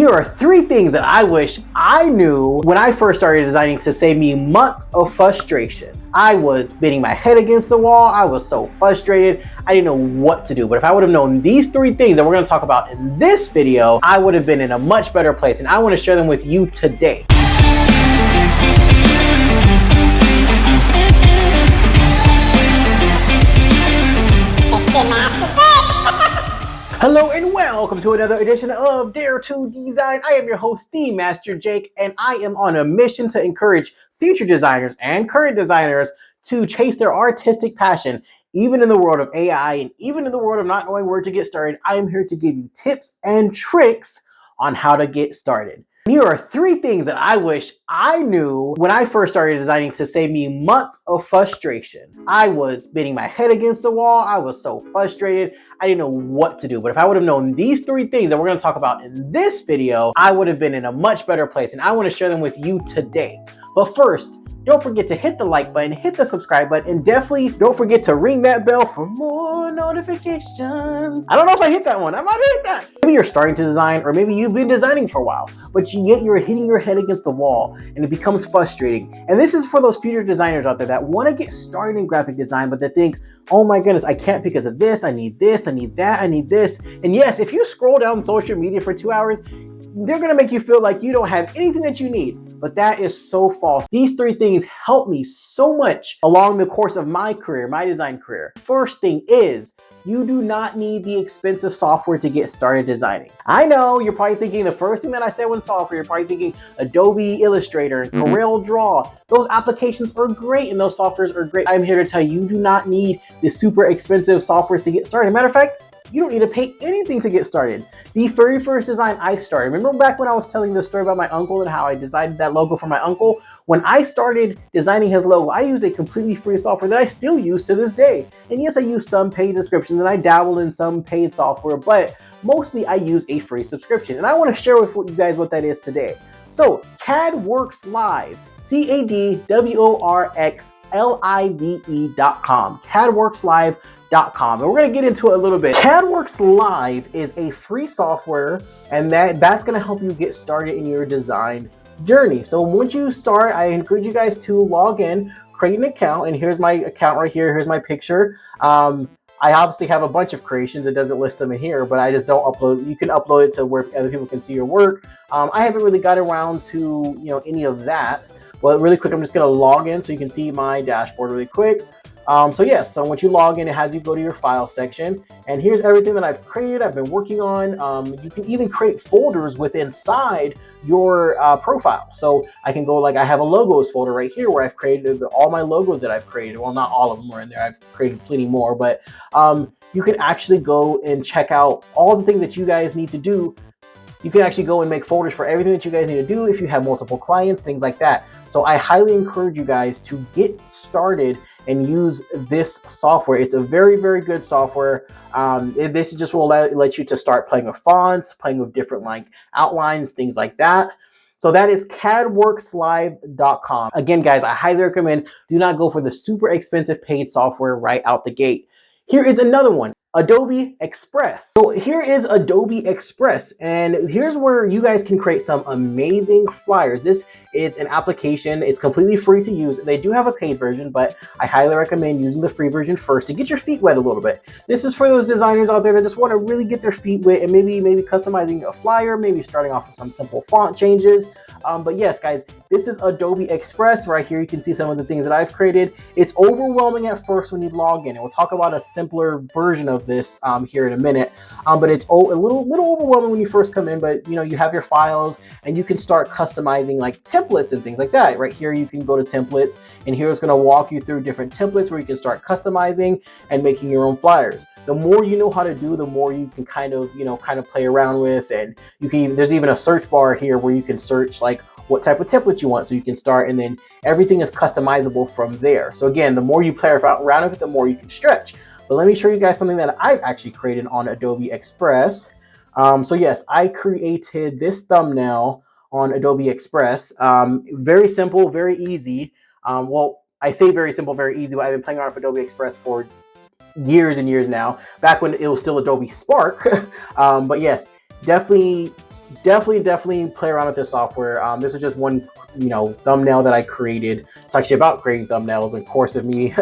Here are 3 things that I wish I knew when I first started designing to save me months of frustration. I was beating my head against the wall. I was so frustrated. I didn't know what to do. But if I would have known these 3 things that we're going to talk about in this video, I would have been in a much better place. And I want to share them with you today. Hello and welcome to another edition of Dare to Design. I am your host, The Master Jake, and I am on a mission to encourage future designers and current designers to chase their artistic passion. Even in the world of AI and even in the world of not knowing where to get started, I am here to give you tips and tricks on how to get started. Here are 3 things that I wish I knew when I first started designing to save me months of frustration. I was beating my head against the wall. I was so frustrated. I didn't know what to do. But if I would have known these 3 things that we're going to talk about in this video, I would have been in a much better place. And I want to share them with you today. But first, don't forget to hit the like button, hit the subscribe button, and definitely don't forget to ring that bell for more notifications. I don't know if I hit that one. I might have hit that. Maybe you're starting to design, or maybe you've been designing for a while, but yet you're hitting your head against the wall and it becomes frustrating. And this is for those future designers out there that want to get started in graphic design, but they think, oh my goodness, I can't because of this, I need this, I need that, I need this. And yes, if you scroll down social media for 2 hours, they're gonna make you feel like you don't have anything that you need. But that is so false. These 3 things helped me so much along the course of my career, my design career. First thing is, you do not need the expensive software to get started designing. I know you're probably thinking the first thing that I said when software, you're probably thinking Adobe Illustrator and Corel Draw. Those applications are great and those softwares are great. I'm here to tell you, you do not need the super expensive softwares to get started. Matter of fact, you don't need to pay anything to get started. The very first design I started, remember back when I was telling the story about my uncle and how I designed that logo for my uncle? When I started designing his logo, I used a completely free software that I still use to this day. And yes, I use some paid descriptions and I dabbled in some paid software, but mostly I use a free subscription. And I want to share with you guys what that is today. So CAD Works Live, CADWORXLIVE.com, CADWorksLive.com. And we're going to get into it a little bit. CAD Works Live is a free software, and that's going to help you get started in your design journey. So once you start, I encourage you guys to log in, create an account, and here's my account right here. Here's my picture. I obviously have a bunch of creations. It doesn't list them in here, but I just don't upload. You can upload it to where other people can see your work. I haven't really got around to any of that. Well, really quick, I'm just going to log in so you can see my dashboard really quick. So once you log in, it has you go to your file section, and here's everything that I've created, I've been working on. You can even create folders inside your profile. So I can go, like, I have a logos folder right here where I've created all my logos that I've created. Well, not all of them are in there. I've created plenty more, but you can actually go and check out all the things that you guys need to do. You can actually go and make folders for everything that you guys need to do if you have multiple clients, things like that. So I highly encourage you guys to get started and use this software. It's a very, very good software. This just will let you to start playing with fonts, playing with different like outlines, things like that. So that is CADWorksLive.com. Again, guys, I highly recommend do not go for the super expensive paid software right out the gate. Here is another one, Adobe Express. So here is Adobe Express, and here's where you guys can create some amazing flyers. This is an application. It's completely free to use. They do have a paid version, but I highly recommend using the free version first to get your feet wet a little bit. This is for those designers out there that just want to really get their feet wet and maybe customizing a flyer, maybe starting off with some simple font changes. But yes, guys, this is Adobe Express. Right here, you can see some of the things that I've created. It's overwhelming at first when you log in, and we'll talk about a simpler version of this here in a minute. But it's a little overwhelming when you first come in, but you have your files and you can start customizing like templates and things like that. Right here, you can go to templates, and here it's going to walk you through different templates where you can start customizing and making your own flyers. The more you know how to do, the more you can kind of play around with, and there's even a search bar here where you can search like what type of template you want, so you can start, and then everything is customizable from there. So again, the more you play around with it, the more you can stretch. But let me show you guys something that I've actually created on Adobe Express. So yes, I created this thumbnail on Adobe Express. Very simple, very easy. Well, I say very simple, very easy, but I've been playing around with Adobe Express for years and years now, back when it was still Adobe Spark. But yes, definitely definitely play around with this software. This is just one, thumbnail that I created. It's actually about creating thumbnails, and course of me,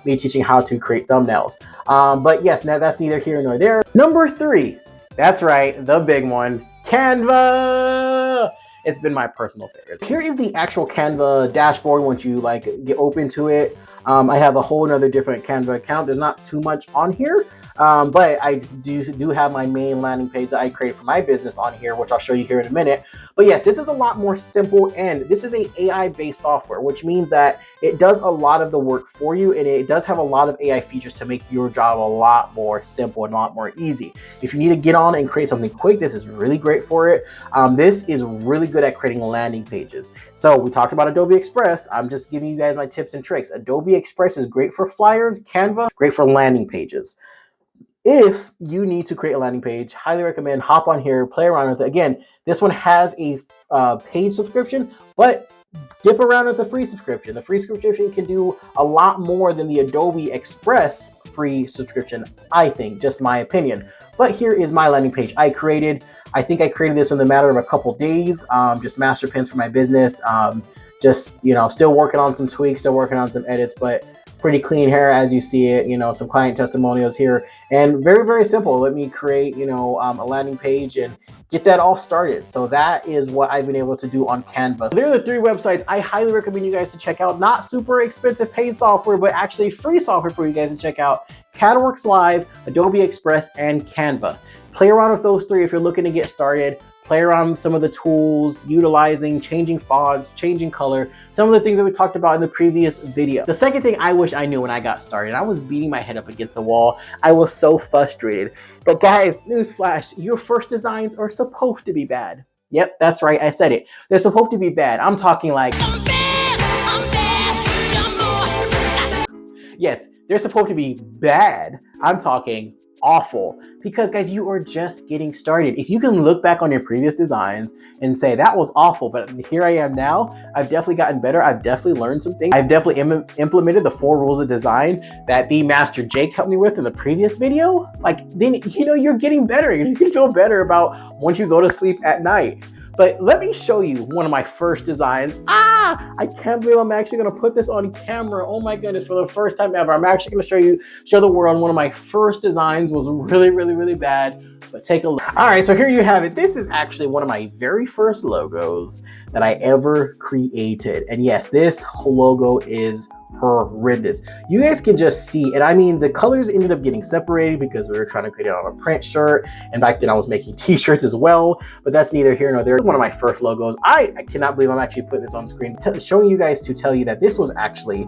me teaching how to create thumbnails. But yes, now that's neither here nor there. Number 3, that's right, the big one, Canva. It's been my personal favorite. Here is the actual Canva dashboard once you get open to it. I have a whole nother different Canva account. There's not too much on here, but I do have my main landing page that I created for my business on here, which I'll show you here in a minute. But yes, this is a lot more simple, and this is a AI-based software, which means that it does a lot of the work for you, and it does have a lot of AI features to make your job a lot more simple and a lot more easy. If you need to get on and create something quick, this is really great for it. This is really good at creating landing pages. So we talked about Adobe Express. I'm just giving you guys my tips and tricks. Adobe Express is great for flyers. Canva, great for landing pages. If you need to create a landing page, highly recommend hop on here, play around with it. Again, this one has a paid subscription, but dip around with the free subscription. The free subscription can do a lot more than the Adobe Express free subscription, I think, just my opinion. But here is my landing page I created. I think I created this in the matter of a couple days, just master pins for my business. Still working on some tweaks, still working on some edits, but pretty clean hair as you see it, some client testimonials here, and very, very simple. Let me create, a landing page and get that all started. So that is what I've been able to do on Canva. There are the 3 websites I highly recommend you guys to check out. Not super expensive paid software, but actually free software for you guys to check out. CADWorks Live, Adobe Express, and Canva. Play around with those 3 if you're looking to get started. Play around with some of the tools, utilizing, changing fonts, changing color, some of the things that we talked about in the previous video. The second thing I wish I knew when I got started, I was beating my head up against the wall. I was so frustrated. But guys, newsflash, your first designs are supposed to be bad. Yep, that's right, I said it. They're supposed to be bad. I'm talking like... Yes, they're supposed to be bad. I'm talking awful, because guys, you are just getting started. If you can look back on your previous designs and say that was awful, but here I am now, I've definitely gotten better. I've definitely learned some things. I've definitely implemented the 4 rules of design that the Master Jake helped me with in the previous video. Then you're getting better. You can feel better about once you go to sleep at night. But let me show you one of my first designs. I can't believe I'm actually gonna put this on camera. Oh my goodness, for the first time ever. I'm actually gonna show the world one of my first designs. Was really, really, really bad, but take a look. All right, so here you have it. This is actually one of my very first logos that I ever created. And yes, this logo is horrendous. You guys can just see, and I mean, the colors ended up getting separated because we were trying to create it on a print shirt, and back then I was making t-shirts as well, but that's neither here nor there. One of my first logos. I cannot believe I'm actually putting this on screen, showing you guys to tell you that this was actually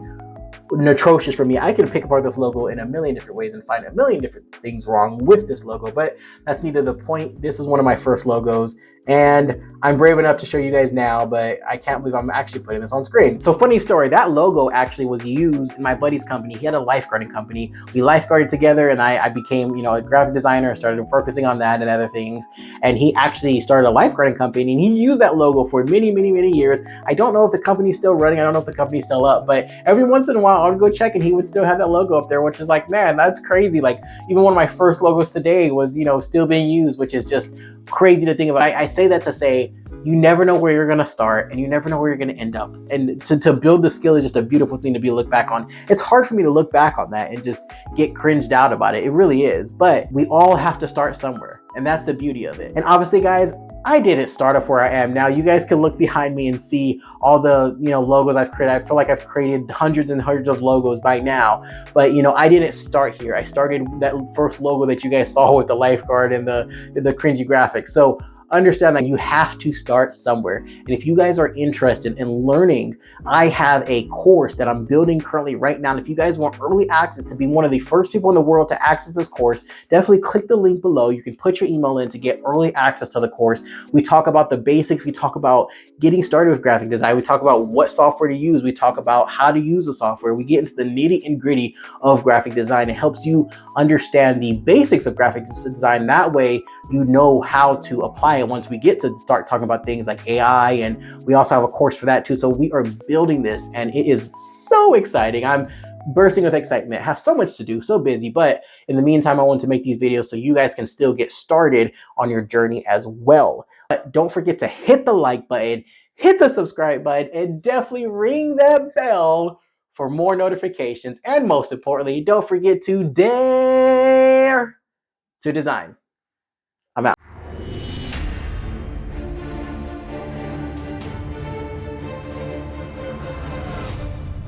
atrocious for me. I can pick apart this logo in a million different ways and find a million different things wrong with this logo, but that's neither the point. This is one of my first logos, and I'm brave enough to show you guys now, but I can't believe I'm actually putting this on screen. So funny story, that logo actually was used in my buddy's company. He had a lifeguarding company. We lifeguarded together, and I became, a graphic designer, started focusing on that and other things. And he actually started a lifeguarding company, and he used that logo for many, many, many years. I don't know if the company's still running. I don't know if the company's still up, but every once in a while, I would go check, and he would still have that logo up there, which is like, man, that's crazy. Even one of my first logos today was, still being used, which is just crazy to think about. I say that to say, you never know where you're going to start, and you never know where you're going to end up. And to build the skill is just a beautiful thing to be looked back on. It's hard for me to look back on that and just get cringed out about it. It really is. But we all have to start somewhere, and that's the beauty of it. And obviously, guys, I didn't start off where I am now. You guys can look behind me and see all the logos I've created. I feel like I've created hundreds and hundreds of logos by now, but I didn't start here. I started that first logo that you guys saw with the lifeguard and the cringy graphics. So understand that you have to start somewhere. And if you guys are interested in learning, I have a course that I'm building currently right now. And if you guys want early access to be one of the first people in the world to access this course, definitely click the link below. You can put your email in to get early access to the course. We talk about the basics. We talk about getting started with graphic design. We talk about what software to use. We talk about how to use the software. We get into the nitty and gritty of graphic design. It helps you understand the basics of graphic design. That way, you know how to apply it once we get to start talking about things like AI, and we also have a course for that too. So we are building this, and it is so exciting. I'm bursting with excitement. Have so much to do, so busy, but in the meantime, I want to make these videos so you guys can still get started on your journey as well. But don't forget to hit the like button, hit the subscribe button, and definitely ring that bell for more notifications. And most importantly, don't forget to dare to design. I'm out.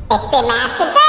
It's the Master Jake.